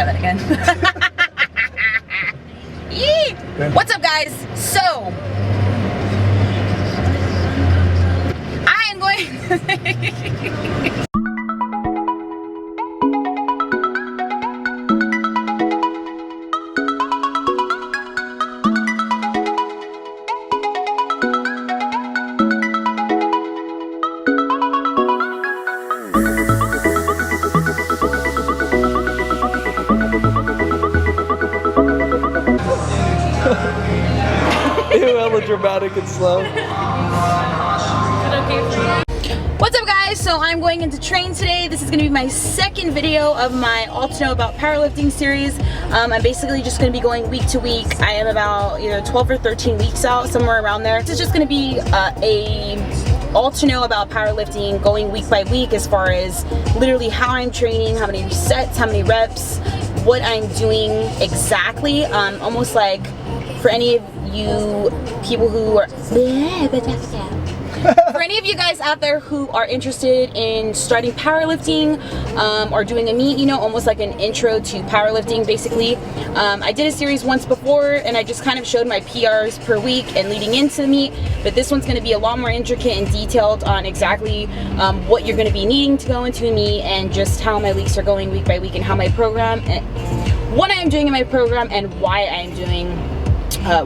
try that again. Yee! What's up, guys? So I am going Hella dramatic and slow. What's up, guys? So I'm going into train today. This is going to be my second video of my All to Know About Powerlifting series. I'm basically just going to be going week to week. I am about either 12 or 13 weeks out, somewhere around there. This is just going to be a all to know about powerlifting, going week by week as far as literally how I'm training, how many sets, how many reps, what I'm doing exactly. Almost like for any of you people who are for any of you guys out there who are interested in starting powerlifting or doing a meet, you know, almost like an intro to powerlifting basically. I did a series once before and I just kind of showed my PRs per week and leading into the meet, but this one's going to be a lot more intricate and detailed on exactly what you're going to be needing to go into a meet and just how my weeks are going week by week and how my program and what I am doing in my program and why I am doing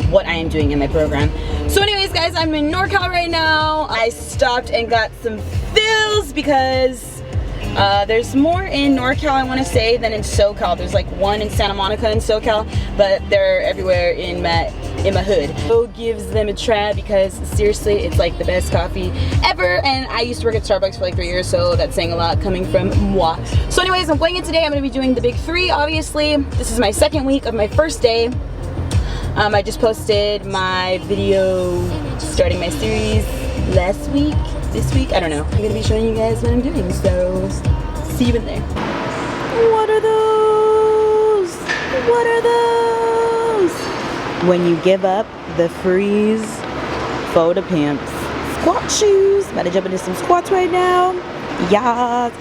what I am doing in my program. So anyways, guys, I'm in NorCal right now. I stopped and got some fills because there's more in NorCal, I want to say, than in SoCal. There's like one in Santa Monica in SoCal, but they're everywhere in my hood. So gives them a try because seriously, it's like the best coffee ever. And I used to work at Starbucks for like 3 years, so that's saying a lot coming from moi. So anyways, I'm going in today. I'm going to be doing the big three, obviously. This is my second week of my first day. I just posted my video starting my series last week, this week, I don't know. I'm going to be showing you guys what I'm doing, so see you in there. What are those? What are those? When you give up the freeze photo pimps. Squat shoes. About to jump into some squats right now. Yeah.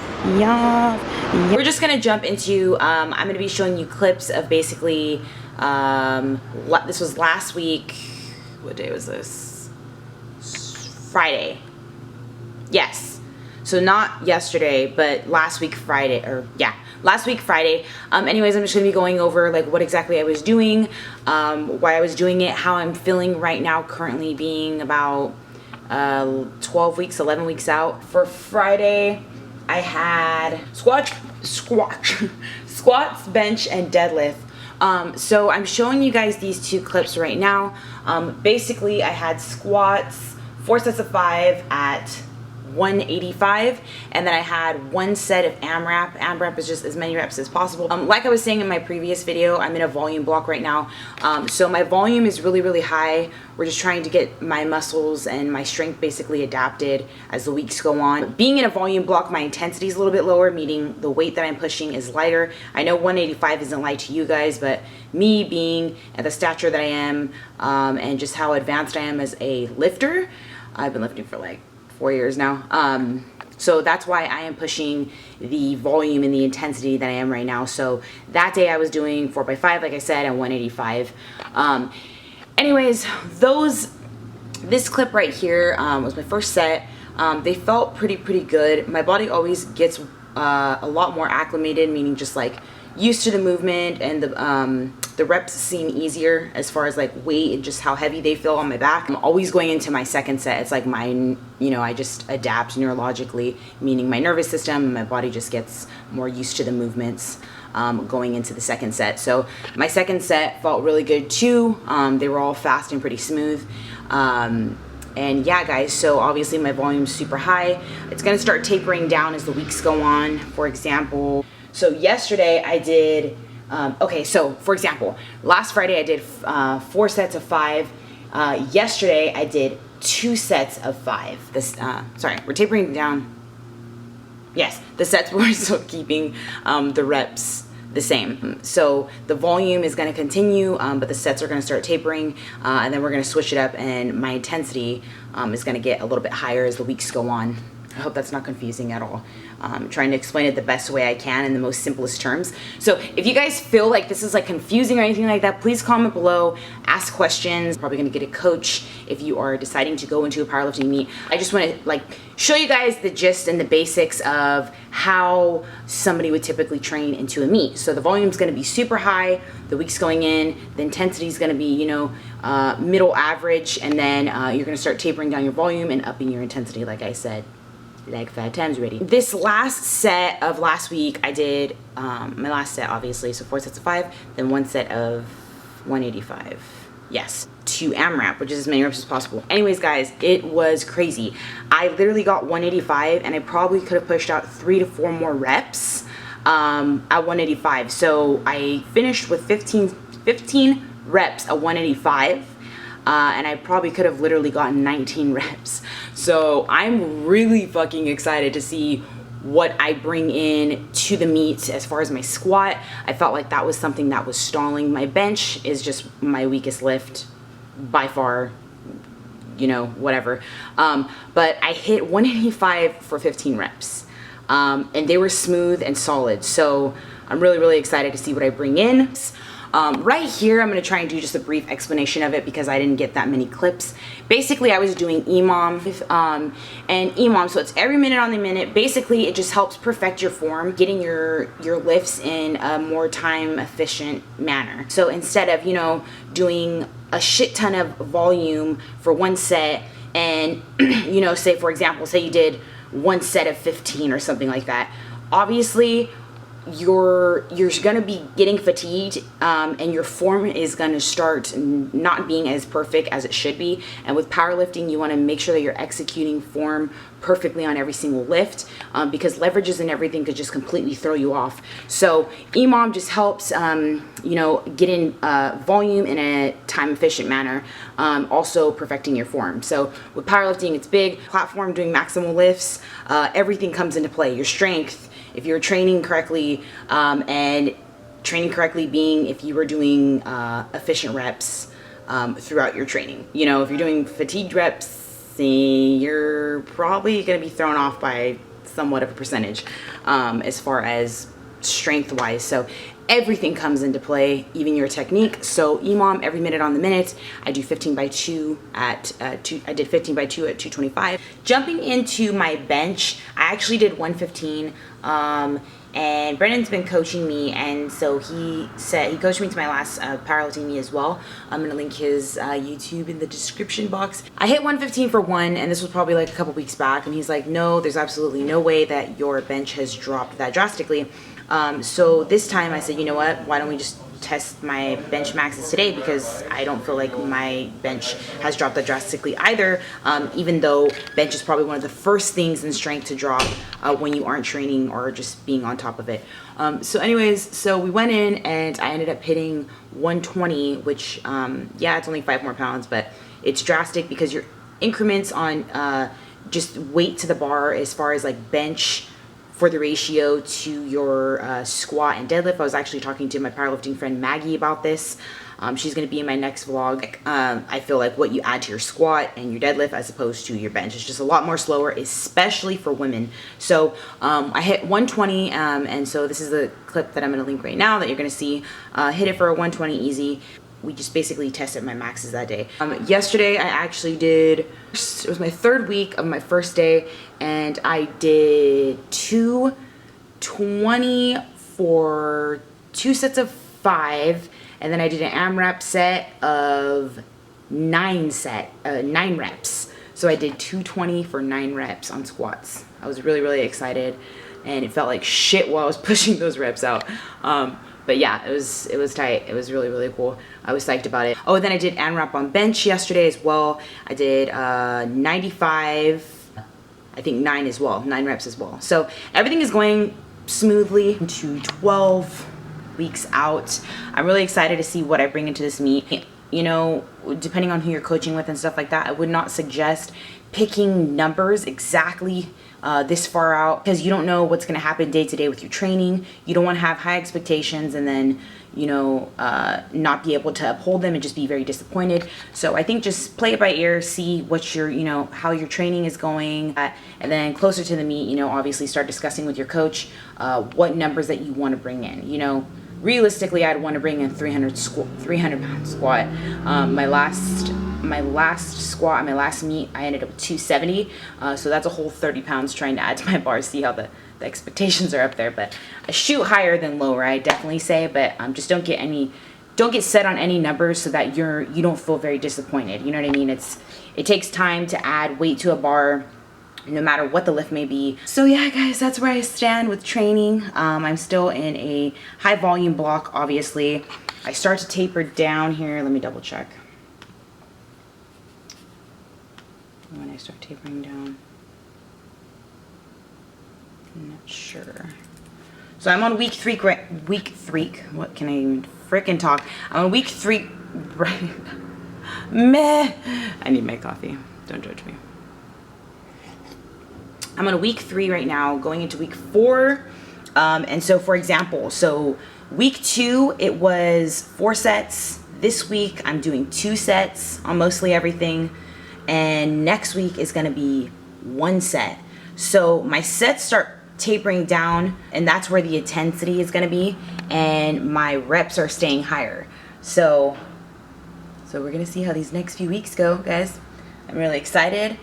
We're just going to jump into, I'm going to be showing you clips of basically this was last week. What day was this? Friday. Yes. So not yesterday, but last week Friday, or yeah, last week Friday. Anyways, I'm just gonna be going over like what exactly I was doing, why I was doing it, how I'm feeling right now, currently being about 12 weeks, 11 weeks out. For Friday, I had squats, bench, and deadlift. So I'm showing you guys these two clips right now. Basically, I had squats, 4 sets of 5 at 185, and then I had 1 set of AMRAP. AMRAP is just as many reps as possible. Like I was saying in my previous video, I'm in a volume block right now. So my volume is really, really high. We're just trying to get my muscles and my strength basically adapted as the weeks go on. Being in a volume block, my intensity is a little bit lower, meaning the weight that I'm pushing is lighter. I know 185 isn't light to you guys, but me being at the stature that I am and just how advanced I am as a lifter, I've been lifting for like 4 years now. So that's why I am pushing the volume and the intensity that I am right now. So that day I was doing 4x5, like I said, and 185. Anyways, this clip right here was my first set. They felt pretty good. My body always gets a lot more acclimated, meaning just like used to the movement, and the reps seem easier as far as like weight and just how heavy they feel on my back. I'm always going into my second set. It's like I just adapt neurologically, meaning my nervous system and my body just gets more used to the movements going into the second set. So my second set felt really good too. They were all fast and pretty smooth. And yeah, guys, so obviously my volume's super high. It's gonna start tapering down as the weeks go on. For example, so yesterday I did, okay, so for example, last Friday I did 4 sets of 5. Yesterday I did 2 sets of 5. Sorry, we're tapering down. Yes, the sets we're still keeping the reps the same. So the volume is going to continue, but the sets are going to start tapering, and then we're going to switch it up, and my intensity is going to get a little bit higher as the weeks go on. I hope that's not confusing at all. Trying to explain it the best way I can in the most simplest terms. So if you guys feel like this is like confusing or anything like that, please comment below, ask questions. Probably gonna get a coach if you are deciding to go into a powerlifting meet. I just wanna like show you guys the gist and the basics of how somebody would typically train into a meet. So the volume's gonna be super high, the weeks going in, the intensity is gonna be, you know, middle average, and then you're gonna start tapering down your volume and upping your intensity, like I said. Like 5 times already. This last set of last week, I did my last set, obviously, so 4 sets of 5, then 1 set of 185. Yes, to AMRAP, which is as many reps as possible. Anyways, guys, it was crazy. I literally got 185, and I probably could have pushed out 3 to 4 more reps at 185. So I finished with 15 reps at 185. And I probably could have literally gotten 19 reps. So I'm really fucking excited to see what I bring in to the meet as far as my squat. I felt like that was something that was stalling. My bench is just my weakest lift by far, you know, whatever. But I hit 185 for 15 reps. And they were smooth and solid. So I'm really, really excited to see what I bring in. Right here, I'm going to try and do just a brief explanation of it because I didn't get that many clips. Basically, I was doing EMOM, and EMOM, so it's every minute on the minute. Basically, it just helps perfect your form, getting your lifts in a more time efficient manner. So instead of, you know, doing a shit ton of volume for 1 set and, you know, say for example, say you did 1 set of 15 or something like that. Obviously, you're gonna be getting fatigued, and your form is gonna start not being as perfect as it should be. And with powerlifting, you want to make sure that you're executing form perfectly on every single lift, because leverages and everything could just completely throw you off. So EMOM just helps, you know, get in volume in a time efficient manner, also perfecting your form. So with powerlifting, it's big platform, doing maximal lifts, everything comes into play. Your strength, if you're training correctly, and training correctly being if you were doing efficient reps throughout your training. You know, if you're doing fatigued reps, you're probably going to be thrown off by somewhat of a percentage as far as strength wise. So everything comes into play, even your technique. So EMOM every minute on the minute. I do 15 by 2 at I did 15 by 2 at 225. Jumping into my bench, I actually did 115. And Brennan's been coaching me, and so he coached me to my last powerlifting meet as well. I'm gonna link his YouTube in the description box. I hit 115 for 1, and this was probably like a couple weeks back, and he's like, no, there's absolutely no way that your bench has dropped that drastically. So this time I said, you know what, why don't we just test my bench maxes today, because I don't feel like my bench has dropped that drastically either, even though bench is probably one of the first things in strength to drop when you aren't training or just being on top of it. So anyways, so we went in and I ended up hitting 120, which yeah, it's only 5 more pounds, but it's drastic because your increments on just weight to the bar as far as like bench for the ratio to your squat and deadlift. I was actually talking to my powerlifting friend Maggie about this. She's going to be in my next vlog. I feel like what you add to your squat and your deadlift as opposed to your bench is just a lot more slower, especially for women. So I hit 120, and so this is the clip that I'm going to link right now that you're going to see. Hit it for a 120 easy. We just basically tested my maxes that day. Yesterday I actually did, it was my 3rd week of my first day, and I did 220 for 2 sets of 5, and then I did an AMRAP set of 9 reps. So I did 220 for 9 reps on squats. I was really, really excited, and it felt like shit while I was pushing those reps out. But yeah, it was tight. It was really, really cool. I was psyched about it. Oh, and then I did AMRAP on bench yesterday as well. I did 95, I think 9 as well, 9 reps as well. So everything is going smoothly to 12 weeks out. I'm really excited to see what I bring into this meet. You know, depending on who you're coaching with and stuff like that, I would not suggest picking numbers exactly this far out, because you don't know what's going to happen day to day with your training. You don't want to have high expectations and then, you know, not be able to uphold them and just be very disappointed. So I think just play it by ear, see what your, you know, how your training is going, and then closer to the meet, you know, obviously start discussing with your coach what numbers that you want to bring in. You know, realistically, I'd want to bring in 300 pound squat. My last squat, my last meet, I ended up with 270. So that's a whole 30 pounds trying to add to my bar. See how the expectations are up there, but I shoot higher than lower, I definitely say, but just don't get set on any numbers so that you don't feel very disappointed. You know what I mean? It takes time to add weight to a bar, no matter what the lift may be. So yeah, guys, that's where I stand with training. I'm still in a high volume block, obviously. I start to taper down here. Let me double check. When I start tapering down, I'm not sure. So I'm on week three. What can I even frickin' talk? I'm on week 3. Right. Meh. I need my coffee. Don't judge me. I'm on week 3 right now, going into week 4. And so, for example, so week 2, it was 4 sets. This week, I'm doing 2 sets on mostly everything. And next week is going to be 1 set. So my sets start tapering down, and that's where the intensity is going to be, and my reps are staying higher. So we're going to see how these next few weeks go, guys. I'm really excited.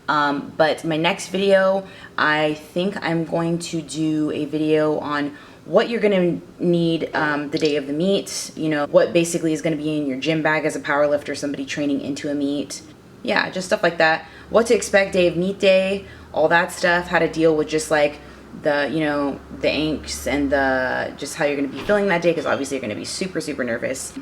But my next video, I think I'm going to do a video on what you're going to need the day of the meet, you know, what basically is going to be in your gym bag as a powerlifter, somebody training into a meet. Yeah, just stuff like that. What to expect day of meet day, all that stuff, how to deal with just like the, you know, the angst and the just how you're going to be feeling that day, because obviously you're going to be super, super nervous.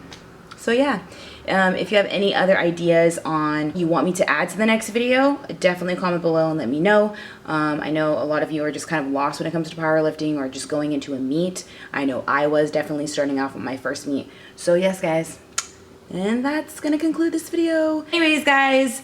So yeah, if you have any other ideas on you want me to add to the next video, definitely comment below and let me know. I know a lot of you are just kind of lost when it comes to powerlifting or just going into a meet. I know I was definitely starting off with my first meet. So yes, guys. And that's gonna conclude this video. Anyways, guys,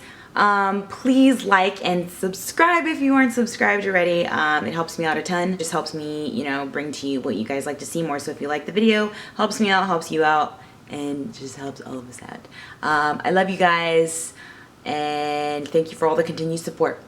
please like and subscribe if you aren't subscribed already. It helps me out a ton. It just helps me, you know, bring to you what you guys like to see more. So if you like the video, helps me out, helps you out, and just helps all of us out. I love you guys, and thank you for all the continued support.